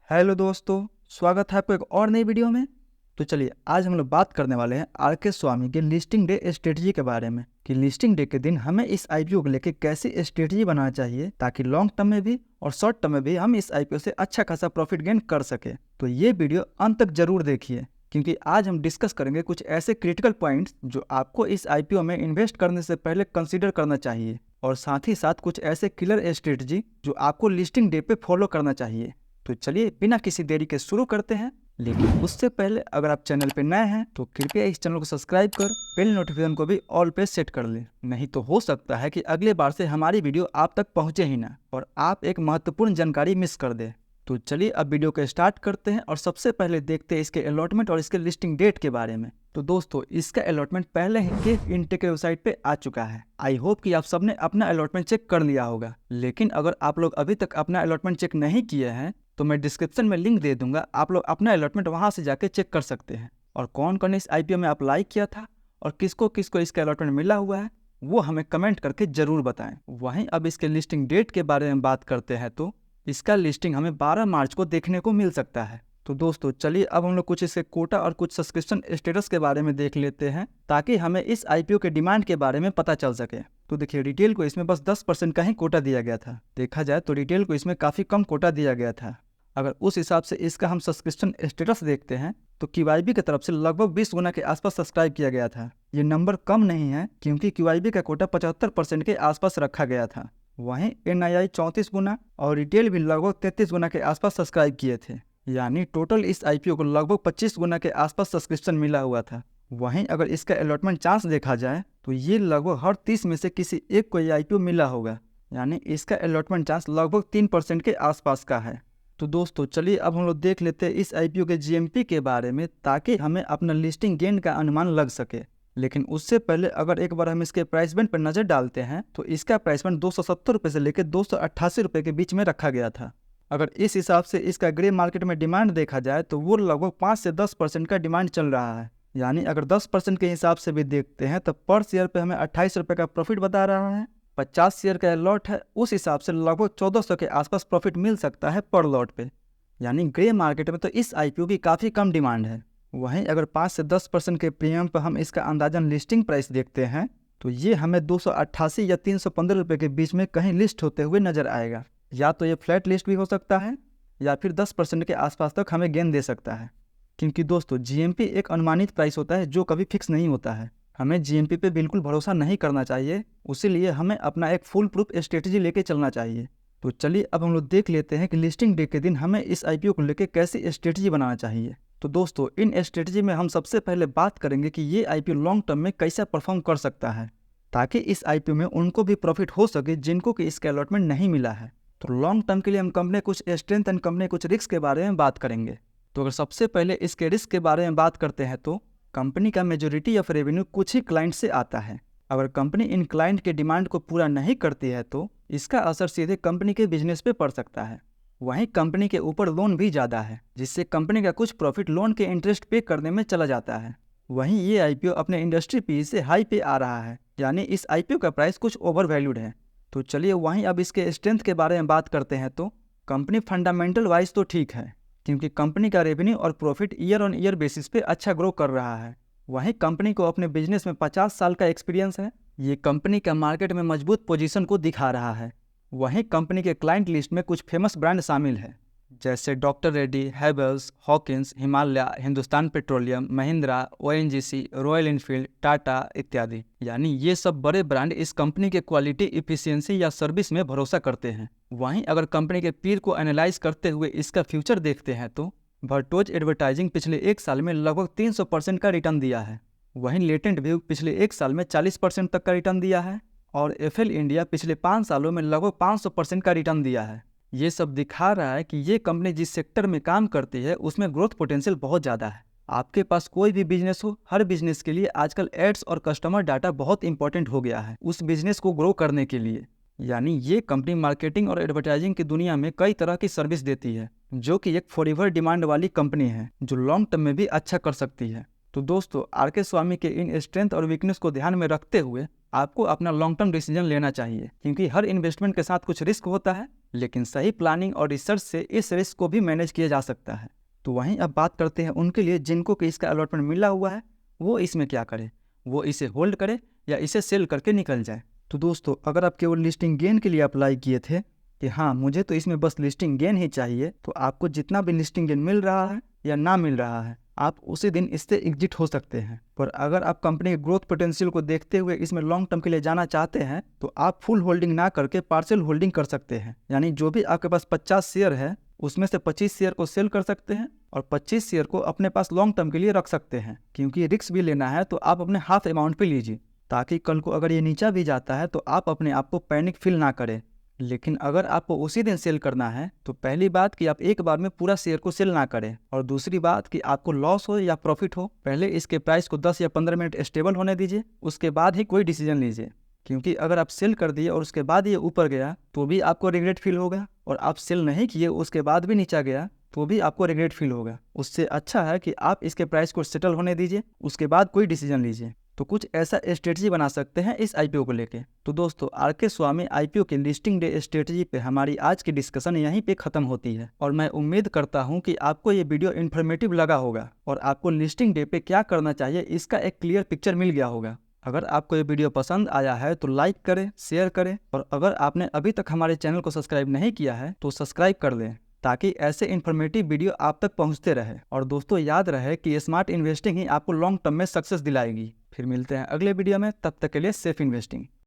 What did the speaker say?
Hello दोस्तों, स्वागत है आपको एक और नई वीडियो में। तो चलिए आज हम लोग बात करने वाले हैं आर.के. स्वामी के लिस्टिंग डे स्ट्रेटजी के बारे में कि लिस्टिंग डे के दिन हमें इस आईपीओ को लेकर कैसी स्ट्रेटजी बनाना चाहिए ताकि लॉन्ग टर्म में भी और शॉर्ट टर्म में भी हम इस आईपीओ से अच्छा खासा प्रॉफिट गेन कर सके। तो ये वीडियो अंत तक जरूर देखिए क्योंकि आज हम डिस्कस करेंगे कुछ ऐसे क्रिटिकल पॉइंट्स जो आपको इस आईपीओ में इन्वेस्ट करने से पहले कंसीडर करना चाहिए और साथ ही साथ कुछ ऐसे किलर स्ट्रेटजी जो आपको लिस्टिंग डे पे फॉलो करना चाहिए। तो चलिए बिना किसी देरी के शुरू करते हैं, लेकिन उससे पहले अगर आप चैनल पे नए हैं तो कृपया इस चैनल को सब्सक्राइब कर बेल नोटिफिकेशन को भी ऑल पे सेट कर लें। नहीं तो हो सकता है कि अगले बार से हमारी वीडियो आप तक पहुंचे ही ना और आप एक महत्वपूर्ण जानकारी मिस कर दें। तो चलिए अब वीडियो को स्टार्ट करते हैं और सबसे पहले देखते हैं इसके अलॉटमेंट और इसके लिस्टिंग डेट के बारे में। तो दोस्तों इसका अलॉटमेंट पहले ही केफ इनटेक के वेबसाइट पे आ चुका है। आई होप कि आप सबने अपना अलॉटमेंट चेक कर लिया होगा, लेकिन अगर आप लोग अभी तक अपना अलॉटमेंट चेक नहीं किए हैं तो मैं डिस्क्रिप्शन में लिंक दे दूंगा, आप लोग अपना अलॉटमेंट वहां से जाके चेक कर सकते हैं। और कौन कौन इस आईपीओ में अप्लाई किया था और किसको किसको इसका अलॉटमेंट मिला हुआ है वो हमें कमेंट करके जरूर बताएं। वहीं अब इसके लिस्टिंग डेट के बारे में बात करते हैं तो इसका लिस्टिंग हमें 12 मार्च को देखने को मिल सकता है। तो दोस्तों चलिए अब हम लोग कुछ इसके कोटा और कुछ सब्सक्रिप्शन स्टेटस के बारे में देख लेते हैं ताकि हमें इस आईपीओ के डिमांड के बारे में पता चल सके। तो देखिए रिटेल को इसमें बस 10% का ही कोटा दिया गया था। देखा जाए तो रिटेल को इसमें काफ़ी कम कोटा दिया गया था। अगर उस हिसाब से इसका हम सब्सक्रिप्शन स्टेटस देखते हैं तो क्यूआईबी की तरफ से लगभग 20 गुना के आसपास सब्सक्राइब किया गया था। ये नंबर कम नहीं है क्योंकि क्यूआईबी का कोटा 75% के आसपास रखा गया था। वहीं एनआईआई 34 गुना और रिटेल भी लगभग 33 गुना के आसपास सब्सक्राइब किए थे, यानी टोटल इस आईपीओ को लगभग 25 गुना के आसपास सब्सक्रिप्शन मिला हुआ था। वहीं अगर इसका अलॉटमेंट चांस देखा जाए तो ये लगभग हर 30 में से किसी एक को ये आईपीओ मिला होगा, यानी इसका अलॉटमेंट चांस लगभग 3% के आसपास का है। तो दोस्तों चलिए अब हम लोग देख लेते हैं इस आईपीओ के जीएमपी के बारे में ताकि हमें अपना लिस्टिंग गेन का अनुमान लग सके। लेकिन उससे पहले अगर एक बार हम इसके प्राइस बैंड पर नज़र डालते हैं तो इसका प्राइस बैंड 270 रुपये से लेकर 288 रुपये के बीच में रखा गया था। अगर इस हिसाब से इसका ग्रे मार्केट में डिमांड देखा जाए तो वो लगभग 5 से 10% का डिमांड चल रहा है, यानी अगर 10% के हिसाब से भी देखते हैं तो पर शेयर पे हमें 28 रुपये का प्रॉफिट बता रहा है। 50 शेयर का लॉट है, उस हिसाब से लगभग 1400 के आसपास प्रॉफिट मिल सकता है पर लॉट पे, यानी ग्रे मार्केट में तो इस आईपीओ की काफ़ी कम डिमांड है। वहीं अगर 5 से 10% के प्रीमियम पर हम इसका अंदाजन लिस्टिंग प्राइस देखते हैं तो ये हमें 288 या 315 रुपये के बीच में कहीं लिस्ट होते हुए नजर आएगा। या तो ये फ्लैट लिस्ट भी हो सकता है या फिर 10% के आसपास तक हमें गेन दे सकता है, क्योंकि दोस्तों जीएमपी एक अनुमानित प्राइस होता है जो कभी फिक्स नहीं होता है। हमें जीएमपी पे बिल्कुल भरोसा नहीं करना चाहिए, उसीलिए हमें अपना एक फुल प्रूफ स्ट्रेटजी लेके चलना चाहिए। तो चलिए अब हम लोग देख लेते हैं कि लिस्टिंग डे के दिन हमें इस आईपीओ को लेकर कैसी स्ट्रेटजी बनाना चाहिए। तो दोस्तों इन स्ट्रेटजी में हम सबसे पहले बात करेंगे कि ये आईपीओ लॉन्ग टर्म में कैसा परफॉर्म कर सकता है ताकि इस आईपीओ में उनको भी प्रॉफिट हो सके जिनको कि इसका अलॉटमेंट नहीं मिला है। तो लॉन्ग टर्म के लिए हम कंपनी कुछ स्ट्रेंथ एंड कंपनी कुछ रिस्क के बारे में बात करेंगे। तो अगर सबसे पहले इसके रिस्क के बारे में बात करते हैं तो कंपनी का मेजोरिटी ऑफ रेवेन्यू कुछ ही क्लाइंट से आता है। अगर कंपनी इन क्लाइंट के डिमांड को पूरा नहीं करती है तो इसका असर सीधे कंपनी के बिजनेस पे पड़ सकता है। वहीं कंपनी के ऊपर लोन भी ज़्यादा है जिससे कंपनी का कुछ प्रॉफिट लोन के इंटरेस्ट पे करने में चला जाता है। वहीं ये आईपीओ अपने इंडस्ट्री पी से हाई पे आ रहा है, यानी इस आईपीओ का प्राइस कुछ ओवर वैल्यूड है। तो चलिए वहीं अब इसके स्ट्रेंथ के बारे में बात करते हैं तो कंपनी फंडामेंटल वाइज तो ठीक है क्योंकि कंपनी का रेवेन्यू और profit year on year basis पे अच्छा ग्रो कर रहा है। वहीं कंपनी को अपने बिजनेस में 50 साल का एक्सपीरियंस है, ये कंपनी का मार्केट में मजबूत पोजीशन को दिखा रहा है। वहीं कंपनी के क्लाइंट लिस्ट में कुछ फेमस ब्रांड शामिल है जैसे doctor Reddy, Havells, Hawkins, Himalaya, Hindustan petroleum, Mahindra, ONGC, royal Enfield, Tata इत्यादि। यानी ये सब बड़े ब्रांड इस कंपनी के क्वालिटी, इफिशियंसी या सर्विस में भरोसा करते हैं। वहीं अगर कंपनी के पीर को एनालाइज करते हुए इसका फ्यूचर देखते हैं तो वर्टोज एडवर्टाइजिंग पिछले एक साल में लगभग 300% का रिटर्न दिया है। वहीं लेटेंट व्यू पिछले एक साल में 40% तक का रिटर्न दिया है और एफएल इंडिया पिछले 5 सालों में लगभग 500% का रिटर्न दिया है। ये सब दिखा रहा है कि ये कंपनी जिस सेक्टर में काम करती है उसमें ग्रोथ पोटेंशियल बहुत ज़्यादा है। आपके पास कोई भी बिजनेस हो, हर बिजनेस के लिए आजकल एड्स और कस्टमर डाटा बहुत इंपॉर्टेंट हो गया है उस बिजनेस को ग्रो करने के लिए। यानी ये कंपनी मार्केटिंग और एडवर्टाइजिंग की दुनिया में कई तरह की सर्विस देती है जो कि एक फॉरएवर डिमांड वाली कंपनी है जो लॉन्ग टर्म में भी अच्छा कर सकती है। तो दोस्तों आर.के. स्वामी के इन स्ट्रेंथ और वीकनेस को ध्यान में रखते हुए आपको अपना लॉन्ग टर्म डिसीजन लेना चाहिए क्योंकि हर इन्वेस्टमेंट के साथ कुछ रिस्क होता है, लेकिन सही प्लानिंग और रिसर्च से इस रिस्क को भी मैनेज किया जा सकता है। तो वहीं अब बात करते हैं उनके लिए जिनको कि इसका अलॉटमेंट मिला हुआ है, वो इसमें क्या करे, वो इसे होल्ड करे या इसे सेल करके निकल जाए। तो दोस्तों, अगर आप केवल लिस्टिंग गेन के लिए अप्लाई किए थे कि हाँ मुझे तो इसमें बस लिस्टिंग गेन ही चाहिए, तो आपको जितना भी लिस्टिंग गेन मिल रहा है या ना मिल रहा है, आप उसी दिन इससे एग्जिट हो सकते हैं। पर अगर आप कंपनी के ग्रोथ पोटेंशियल को देखते हुए इसमें लॉन्ग टर्म के लिए जाना चाहते हैं, तो आप फुल होल्डिंग ना करके पार्शियल होल्डिंग कर सकते हैं। यानी जो भी आपके पास 50 शेयर है उसमें से 25 शेयर को सेल कर सकते हैं और 25 शेयर को अपने पास लॉन्ग टर्म के लिए रख सकते हैं। क्योंकि रिस्क भी लेना है तो आप अपने हाफ अमाउंट पे लीजिए, ताकि कल को अगर ये नीचा भी जाता है तो आप अपने आप को पैनिक फील ना करें। लेकिन अगर आपको उसी दिन सेल करना है तो पहली बात कि आप एक बार में पूरा शेयर को सेल ना करें, और दूसरी बात कि आपको लॉस हो या प्रॉफिट हो, पहले इसके प्राइस को 10 या 15 मिनट स्टेबल होने दीजिए, उसके बाद ही कोई डिसीजन लीजिए। क्योंकि अगर आप सेल कर दिए और उसके बाद ये ऊपर गया तो भी आपको रिग्रेट फील होगा, और आप सेल नहीं किए उसके बाद भी नीचा गया तो भी आपको रिग्रेट फील होगा। उससे अच्छा है कि आप इसके प्राइस को सेटल होने दीजिए, उसके बाद कोई डिसीजन लीजिए। तो कुछ ऐसा स्ट्रेटजी बना सकते हैं इस आईपीओ को लेके। तो दोस्तों, आरके स्वामी आईपीओ के लिस्टिंग डे स्ट्रेटजी पे हमारी आज की डिस्कशन यहीं पे खत्म होती है, और मैं उम्मीद करता हूं कि आपको ये वीडियो इन्फॉर्मेटिव लगा होगा और आपको लिस्टिंग डे पे क्या करना चाहिए इसका एक क्लियर पिक्चर मिल गया होगा। अगर आपको ये वीडियो पसंद आया है तो लाइक करें, शेयर करें, और अगर आपने अभी तक हमारे चैनल को सब्सक्राइब नहीं किया है तो सब्सक्राइब कर लें, ताकि ऐसे इन्फॉर्मेटिव वीडियो आप तक पहुंचते रहे। और दोस्तों, याद रहे कि स्मार्ट इन्वेस्टिंग ही आपको लॉन्ग टर्म में सक्सेस दिलाएगी। फिर मिलते हैं अगले वीडियो में, तब तक के लिए सेफ इन्वेस्टिंग।